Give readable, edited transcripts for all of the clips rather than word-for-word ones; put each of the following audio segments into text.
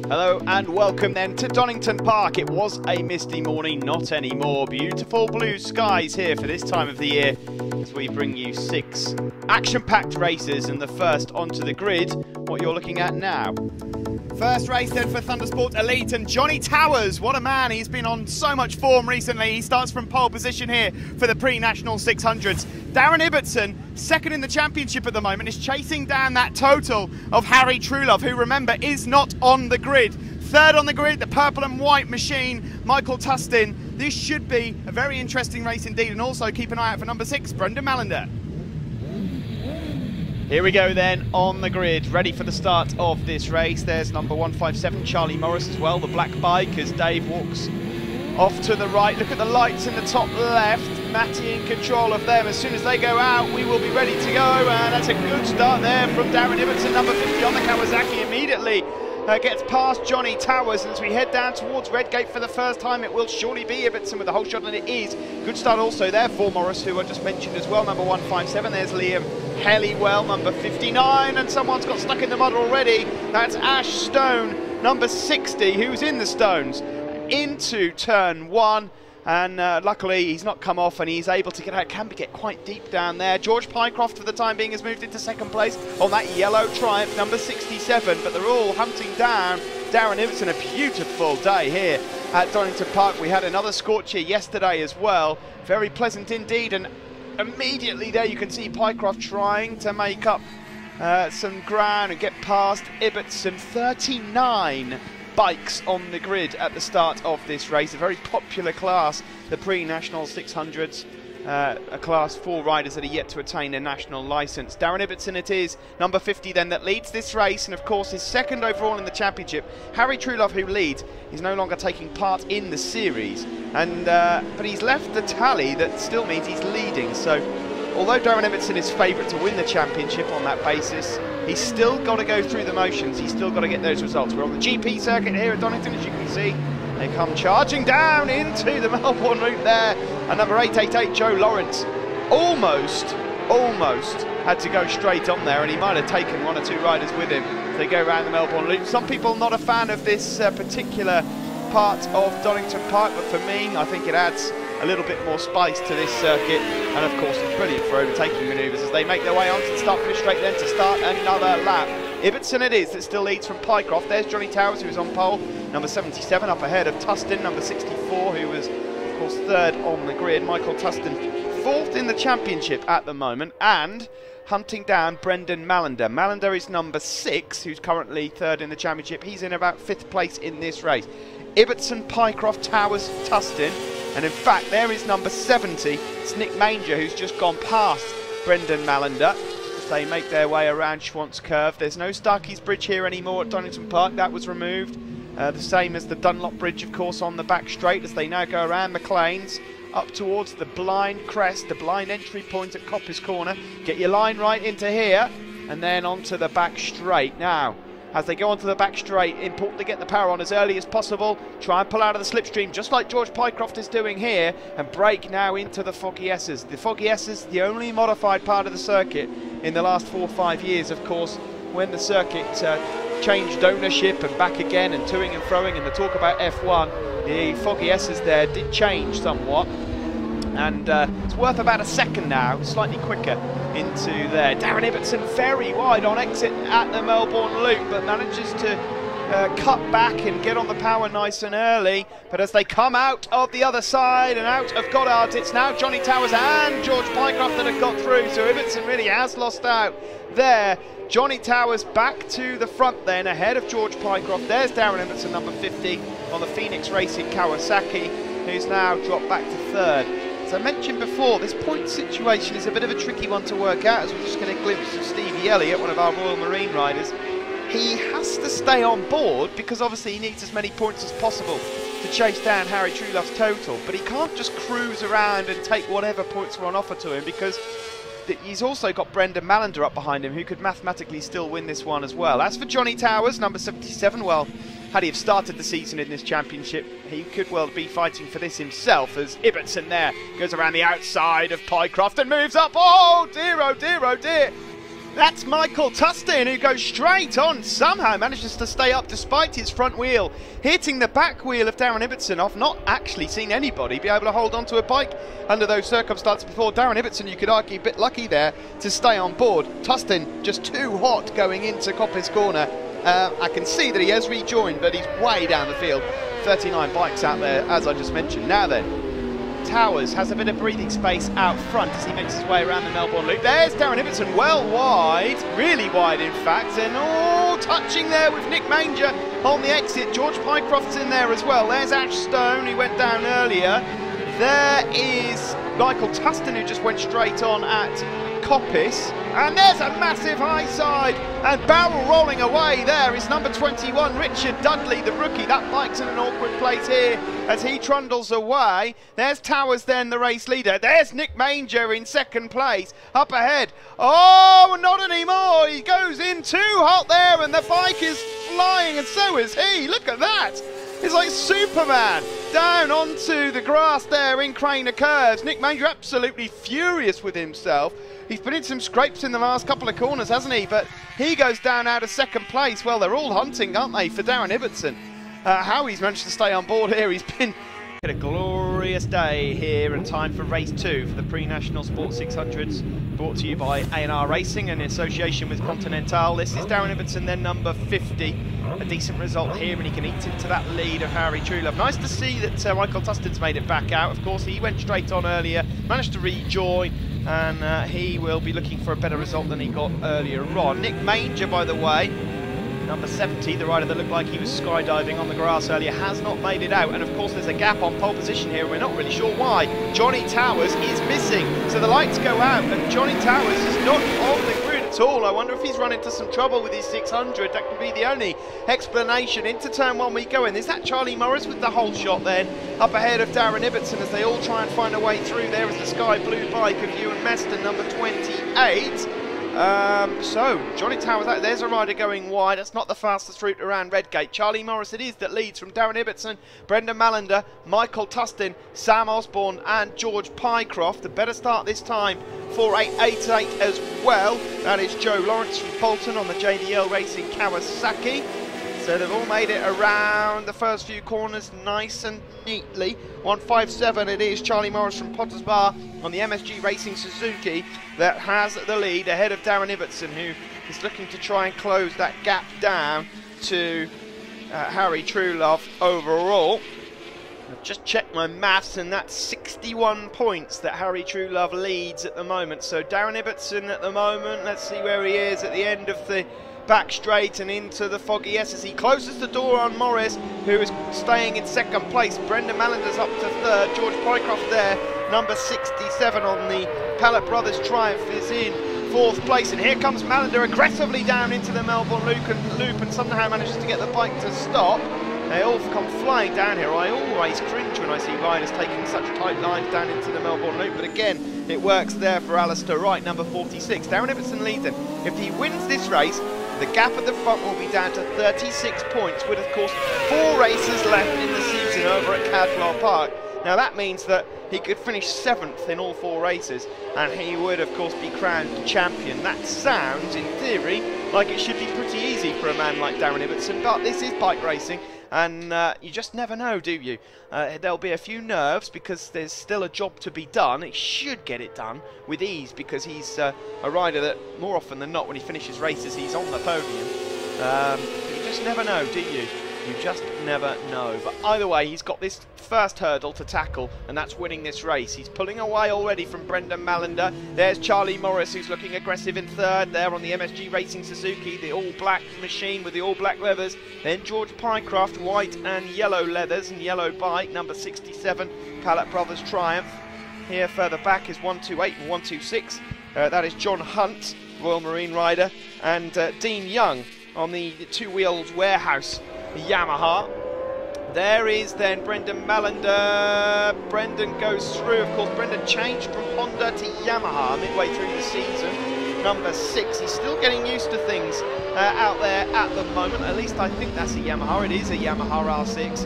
Hello and welcome then to Donnington Park. It was a misty morning, not anymore. Beautiful blue skies here for this time of the year as we bring you 6 action-packed races, and the first onto the grid, what you're looking at now. First race then for Thundersport Elite, and Johnny Towers, what a man, he's been on so much form recently. He starts from pole position here for the pre-national 600s. Darren Ibbotson, second in the championship at the moment, is chasing down that total of Harry Truelove, who, remember, is not on the grid. Third on the grid, the purple and white machine, Michael Tustin. This should be a very interesting race indeed, and also keep an eye out for number 6, Brendan Mallender. Here we go then on the grid, ready for the start of this race. There's number 157, Charlie Morris as well, the black bike, as Dave walks off to the right. Look at the lights in the top left. Matty in control of them. As soon as they go out, we will be ready to go. And that's a good start there from Darren Ibbotson, number 50 on the Kawasaki immediately. Gets past Johnny Towers, and as we head down towards Redgate for the first time, it will surely be Ibbotson with the whole shot, and it is. Good start also there for Morris, who I just mentioned as well, number 157. There's Liam Helliwell, number 59, and someone's got stuck in the mud already. That's Ash Stone, number 60, who's in the stones, into turn 1. And luckily he's not come off and he's able to get out. Can get quite deep down there. George Pycroft for the time being has moved into second place on that yellow Triumph, number 67, but they're all hunting down Darren Ibbotson. A beautiful day here at Donnington Park. We had another scorcher yesterday as well. Very pleasant indeed, and immediately there you can see Pycroft trying to make up some ground and get past Ibbotson. 39 bikes on the grid at the start of this race. A very popular class, the pre-national 600s, a class for riders that are yet to attain a national licence. Darren Ibbotson it is, number 50 then, that leads this race, and of course is second overall in the championship. Harry Truelove, who leads, is no longer taking part in the series, and but he's left the tally that still means he's leading. So although Darren Ibbotson is favourite to win the championship on that basis, he's still got to go through the motions. He's still got to get those results. We're on the GP circuit here at Donington, as you can see. They come charging down into the Melbourne route there. And number 888, Joe Lawrence, almost had to go straight on there, and he might have taken 1 or 2 riders with him as they go around the Melbourne loop. Some people not a fan of this particular part of Donnington Park, but for me, I think it adds a little bit more spice to this circuit, and of course it's brilliant for overtaking manoeuvres as they make their way onto the start finish straight then to start another lap. Ibbotson it is that still leads from Pycroft. There's Johnny Towers, who's on pole, number 77, up ahead of Tustin, number 64, who was of course third on the grid. Michael Tustin fourth in the championship at the moment, and hunting down Brendan Mallender. Mallender is number 6, who's currently third in the championship. He's in about 5th place in this race. Ibbotson, Pycroft, Towers, Tustin. And in fact, there is number 70. It's Nick Manger, who's just gone past Brendan Mallender as they make their way around Schwantz Curve. There's no Starkey's Bridge here anymore at Donington Park. That was removed. The same as the Dunlop Bridge, of course, on the back straight as they now go around McLean's up towards the blind crest, the blind entry point at Coppice Corner. Get your line right into here and then onto the back straight. Now, as they go onto the back straight, important to get the power on as early as possible. Try and pull out of the slipstream, just like George Pycroft is doing here, and brake now into the Foggy S's. The Foggy S's, the only modified part of the circuit in the last 4 or 5 years, of course, when the circuit changed ownership and back again and toing and froing, and the talk about F1, the Foggy S's there did change somewhat. And it's worth about a second now, slightly quicker into there. Darren Ibbotson very wide on exit at the Melbourne loop, but manages to cut back and get on the power nice and early. But as they come out of the other side and out of Goddard, it's now Johnny Towers and George Pycroft that have got through. So Ibbotson really has lost out there. Johnny Towers back to the front then, ahead of George Pycroft. There's Darren Ibbotson, number 50, on the Phoenix Racing Kawasaki, who's now dropped back to third. As I mentioned before, this point situation is a bit of a tricky one to work out, as we're just going to glimpse of Stevie Elliott, one of our Royal Marine riders. He has to stay on board because obviously he needs as many points as possible to chase down Harry Truelove's total, but he can't just cruise around and take whatever points are on offer to him, because he's also got Brendan Mallender up behind him, who could mathematically still win this one as well. As for Johnny Towers, number 77, well, had he have started the season in this championship, he could well be fighting for this himself, as Ibbotson there goes around the outside of Pycroft and moves up. Oh dear, oh dear, oh dear. That's Michael Tustin, who goes straight on, somehow manages to stay up despite his front wheel hitting the back wheel of Darren Ibbotson. I've not actually seen anybody be able to hold onto a bike under those circumstances before. Darren Ibbotson, you could argue, a bit lucky there to stay on board. Tustin just too hot going into Coppice Corner. I can see that he has rejoined, but he's way down the field. 39 bikes out there, as I just mentioned. Now then, Towers has a bit of breathing space out front as he makes his way around the Melbourne Loop. There's Darren Ibbotson, well wide, really wide in fact, and all touching there with Nick Manger on the exit. George Pycroft's in there as well. There's Ash Stone, who went down earlier. There is Michael Tustin, who just went straight on at Coppice. And there's a massive high side, and barrel rolling away there is number 21, Richard Dudley, the rookie. That bike's in an awkward place here as he trundles away. There's Towers then, the race leader. There's Nick Manger in second place. Up ahead, oh, not anymore. He goes in too hot there, and the bike is flying, and so is he. Look at that. It's like Superman down onto the grass there in Craner Curves. Nick Manger absolutely furious with himself. He's been in some scrapes in the last couple of corners, hasn't he? But he goes down out of second place. Well, they're all hunting, aren't they, for Darren Ibbotson? How he's managed to stay on board here. He's been a glorious day here, and time for race 2 for the Pre-National Sport 600s, brought to you by A&R Racing in association with Continental. This is Darren Ibbotson, then number 50. A decent result here, and he can eat into that lead of Harry Truelove. Nice to see that Michael Tustin's made it back out. Of course, he went straight on earlier, managed to rejoin, and he will be looking for a better result than he got earlier on. Nick Manger, by the way, number 70, the rider that looked like he was skydiving on the grass earlier, has not made it out. And of course there's a gap on pole position here, we're not really sure why. Johnny Towers is missing, so the lights go out and Johnny Towers is not on the grid at all. I wonder if he's run into some trouble with his 600. That could be the only explanation. Into turn 1 we go in. Is that Charlie Morris with the whole shot then? Up ahead of Darren Ibbotson as they all try and find a way through. There is the sky blue bike of Ewan Meston, number 28. So, Johnny Towers out. There's a rider going wide. That's not the fastest route around Redgate. Charlie Morris it is that leads from Darren Ibbotson, Brendan Mallender, Michael Tustin, Sam Osborne and George Pycroft. A better start this time for 888 as well. That is Joe Lawrence from Bolton on the JDL Racing Kawasaki. So they've all made it around the first few corners nice and neatly. 157 it is Charlie Morris from Potters Bar on the MSG Racing Suzuki that has the lead ahead of Darren Ibbotson, who is looking to try and close that gap down to Harry Truelove overall. I've just checked my maths, and that's 61 points that Harry Truelove leads at the moment. So Darren Ibbotson at the moment, let's see where he is at the end of the back straight and into the foggy S as he closes the door on Morris, who is staying in second place. Brendan Mallender's up to third. George Pycroft there, number 67 on the Pallet Brothers Triumph, is in fourth place. And here comes Mallender aggressively down into the Melbourne loop and somehow manages to get the bike to stop. They all come flying down here. I always cringe when I see riders taking such tight lines down into the Melbourne Loop, but again, it works there for Alistair Wright, number 46. Darren Ibbotson leads him. If he wins this race, the gap at the front will be down to 36 points, with of course 4 races left in the season over at Cadwell Park. Now that means that he could finish 7th in all 4 races, and he would of course be crowned champion. That sounds, in theory, like it should be pretty easy for a man like Darren Ibbotson, but this is bike racing, and you just never know, do you? There'll be a few nerves because there's still a job to be done. He should get it done with ease because he's a rider that more often than not when he finishes races he's on the podium. You just never know, do you? You just never know. But either way, he's got this first hurdle to tackle, and that's winning this race. He's pulling away already from Brendan Mallender. There's Charlie Morris, who's looking aggressive in third there on the MSG Racing Suzuki, the all-black machine with the all-black leathers. Then George Pycroft, white and yellow leathers and yellow bike, number 67, Pallet Brothers Triumph. Here further back is 128 and 126. That is John Hunt, Royal Marine rider, and Dean Young on the two-wheeled warehouse Yamaha. There is then Brendan Mallender. Brendan goes through, of course. Brendan changed from Honda to Yamaha midway through the season. Number 6. He's still getting used to things out there at the moment. At least I think that's a Yamaha. It is a Yamaha R6.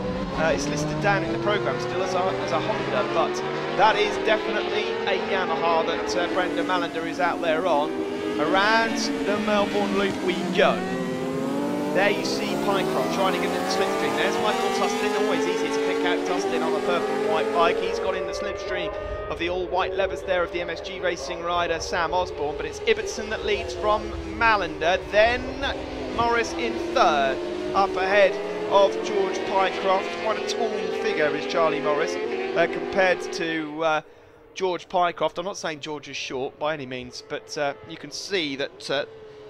It's listed down in the program still as a Honda, but that is definitely a Yamaha that Brendan Mallender is out there on. around the Melbourne Loop we go. There you see Pycroft trying to get in the slipstream. There's Michael Tustin, always easy to pick out Tustin on a purple and white bike. He's got in the slipstream of the all-white levers there of the MSG Racing rider Sam Osborne, but it's Ibbotson that leads from Malander, then Morris in third, up ahead of George Pycroft. Quite a tall figure is Charlie Morris compared to George Pycroft. I'm not saying George is short by any means, but you can see that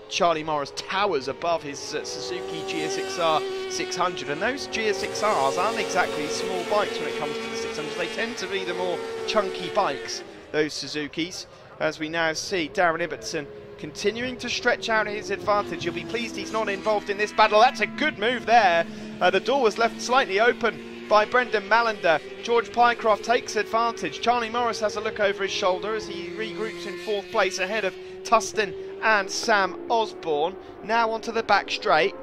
Charlie Morris towers above his Suzuki GSXR 600, and those GSXRs aren't exactly small bikes when it comes to the 600s. They tend to be the more chunky bikes, those Suzukis, as we now see Darren Ibbotson continuing to stretch out his advantage. You'll be pleased he's not involved in this battle. That's a good move there. The door was left slightly open by Brendan Malander. George Pycroft takes advantage. Charlie Morris has a look over his shoulder as he regroups in fourth place ahead of Tustin and Sam Osborne. Now onto the back straight.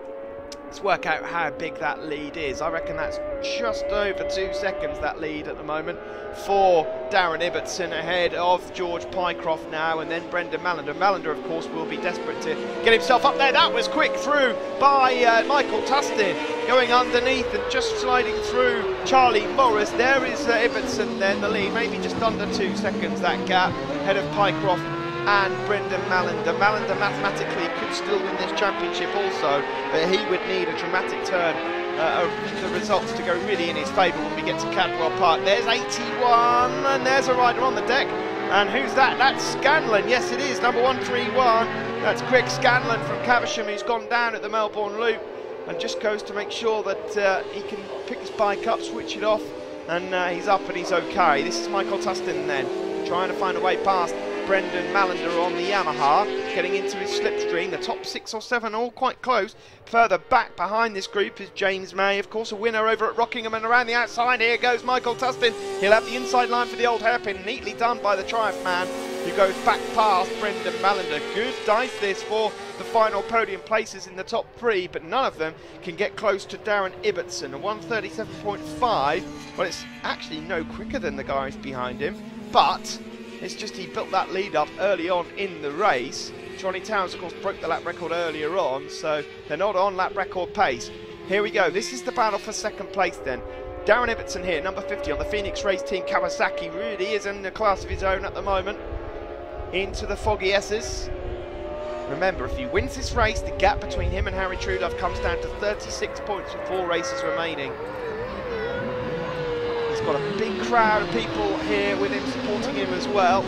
Let's work out how big that lead is. I reckon that's just over 2 seconds, that lead at the moment, for Darren Ibbotson ahead of George Pycroft now, and then Brendan Malander. Malander, of course, will be desperate to get himself up there. That was quick through by Michael Tustin, going underneath and just sliding through Charlie Morris. There is Ibbotson then, the lead, maybe just under 2 seconds, that gap, ahead of Pycroft and Brendan Malander. Malander mathematically could still win this championship also, but he would need a dramatic turn of the results to go really in his favour when we get to Cadwell Park. There's 81, and there's a rider on the deck. And who's that? That's Scanlon. Yes, it is, number 131. That's Greg Scanlon from Caversham, who's gone down at the Melbourne Loop and just goes to make sure that he can pick his bike up, switch it off, and he's up and he's okay. This is Michael Tustin then, trying to find a way past Brendan Malander on the Yamaha, getting into his slipstream. The top 6 or 7 all quite close. Further back behind this group is James May, of course a winner over at Rockingham, and around the outside here goes Michael Tustin. He'll have the inside line for the old hairpin, neatly done by the Triumph man, who goes back past Brendan Malander. Good dice this for the final podium places in the top 3, but none of them can get close to Darren Ibbotson. A 1:37.5, well, it's actually no quicker than the guys behind him, but it's just he built that lead up early on in the race. Johnny Towers, of course, broke the lap record earlier on, so they're not on lap record pace. Here we go. This is the battle for second place then. Darren Ibbotson here, number 50 on the Phoenix Race Team Kawasaki, really is in a class of his own at the moment. Into the Foggy S's. Remember, if he wins this race, the gap between him and Harry Trudeluff comes down to 36 points with 4 races remaining. He's got a big crowd of people here with him, supporting him as well.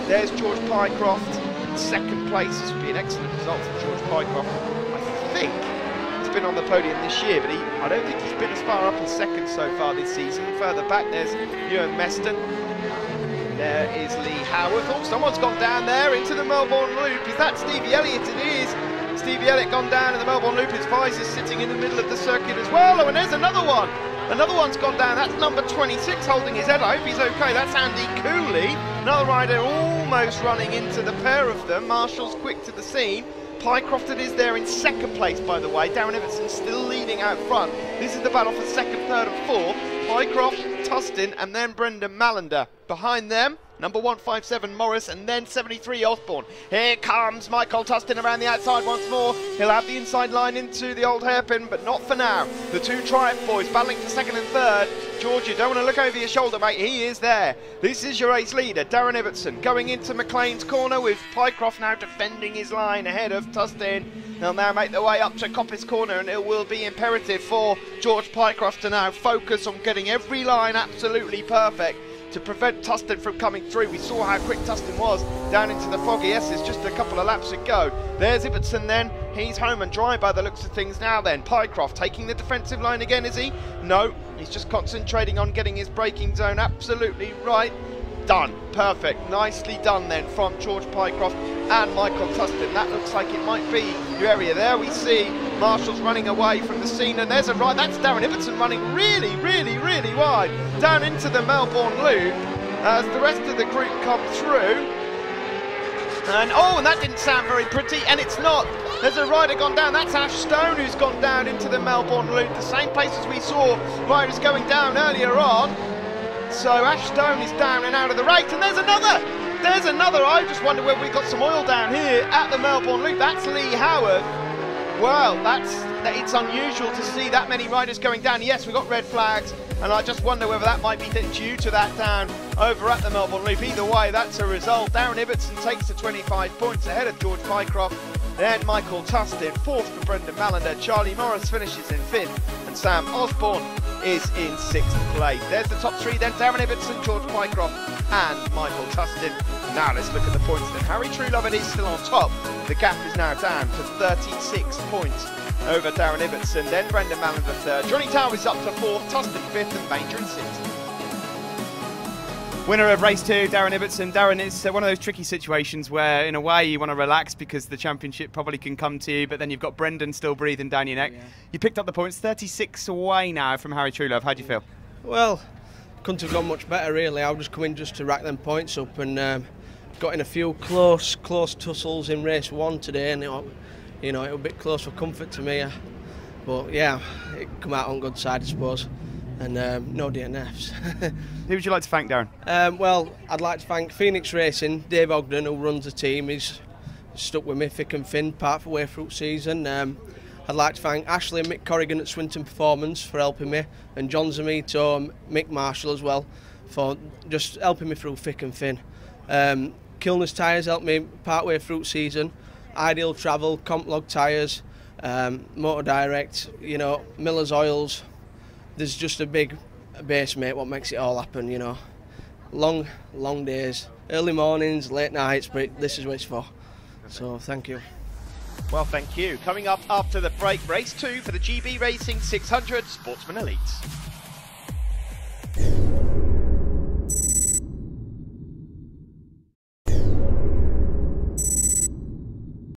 There's George Pycroft. Second place. This would be an excellent result for George Pycroft. I think he's been on the podium this year, but I don't think he's been as far up as second so far this season. Further back, there's Ewan Meston. There is Lee Howarth. Oh, someone's gone down there into the Melbourne Loop. Is that Stevie Elliott? It is. Stevie Elliott gone down in the Melbourne Loop. His visor's sitting in the middle of the circuit as well. Oh, and there's another one. Another one's gone down. That's number 26 holding his head. I hope he's okay. That's Andy Cooley. Another rider almost running into the pair of them. Marshall's quick to the scene. Pycroft is there in second place, by the way. Darren Ibbotson still leading out front. This is the battle for second, third and fourth. Pycroft, Tustin and then Brendan Malander. Behind them, number 157 Morris and then 73 Osborne. Here comes Michael Tustin around the outside once more. He'll have the inside line into the old hairpin, but not for now. The two Triumph boys battling for second and third. George, you don't want to look over your shoulder, mate. He is there. This is your race leader, Darren Ibbotson, going into McLean's corner with Pycroft now defending his line ahead of Tustin. They'll now make their way up to Coppice corner, and it will be imperative for George Pycroft to now focus on getting every line absolutely perfect to prevent Tustin from coming through. We saw how quick Tustin was down into the Foggy S's just a couple of laps ago. There's Ibbotson then. He's home and dry by the looks of things now then. Pycroft taking the defensive line again, is he? No, he's just concentrating on getting his braking zone absolutely right. Done. Perfect. Nicely done then from George Pycroft and Michael Tustin. That looks like it might be your area. There we see Marshall's running away from the scene, and there's a ride. That's Darren Ibbotson running really, really, really wide down into the Melbourne Loop as the rest of the group come through. And oh, and that didn't sound very pretty, and it's not. There's a rider gone down. That's Ash Stone who's gone down into the Melbourne Loop, the same place as we saw riders going down earlier on. So Ash Stone is down and out of the race, and there's another. There's another. I just wonder whether we've got some oil down here at the Melbourne Loop. That's Lee Howard. Well, it's unusual to see that many riders going down. Yes, we've got red flags, and I just wonder whether that might be due to that down over at the Melbourne Loop. Either way, that's a result. Darren Ibbotson takes the 25 points ahead of George Pycroft. Then Michael Tustin, fourth for Brendan Mallender. Charlie Morris finishes in fifth, and Sam Osborne is in sixth place. There's the top three then: Darren Ibbotson, George Pycroft, and Michael Tustin. Now let's look at the points then. Harry Truelove is still on top. The gap is now down to 36 points over Darren Ibbotson. Then Brendan Mallender third. Johnny Towers up to fourth, Tustin fifth, and Banger in sixth. Winner of race 2, Darren Ibbotson. Darren, it's one of those tricky situations where, in a way, you want to relax because the championship probably can come to you, but then you've got Brendan still breathing down your neck. Yeah. You picked up the points, 36 away now from Harry Truelove. How do you feel? Well, couldn't have gone much better, really. I was just coming just to rack them points up, and got in a few close tussles in race 1 today, and it was a bit close for comfort to me. But yeah, it come out on good side, I suppose. And no DNFs. Who would you like to thank, Darren? Well, I'd like to thank Phoenix Racing, Dave Ogden, who runs the team. He's stuck with me thick and thin, part of the way through season. I'd like to thank Ashley and Mick Corrigan at Swinton Performance for helping me, and John Zamito and Mick Marshall as well for just helping me through thick and thin. Kilner's Tyres helped me part way through season. Ideal Travel, Complog Tyres, Motor Direct, Miller's Oils. There's just a big base, mate, what makes it all happen, Long days, early mornings, late nights, but this is what it's for. So, thank you. Well, thank you. Coming up after the break, race 2 for the GB Racing 600 Sportsman Elites.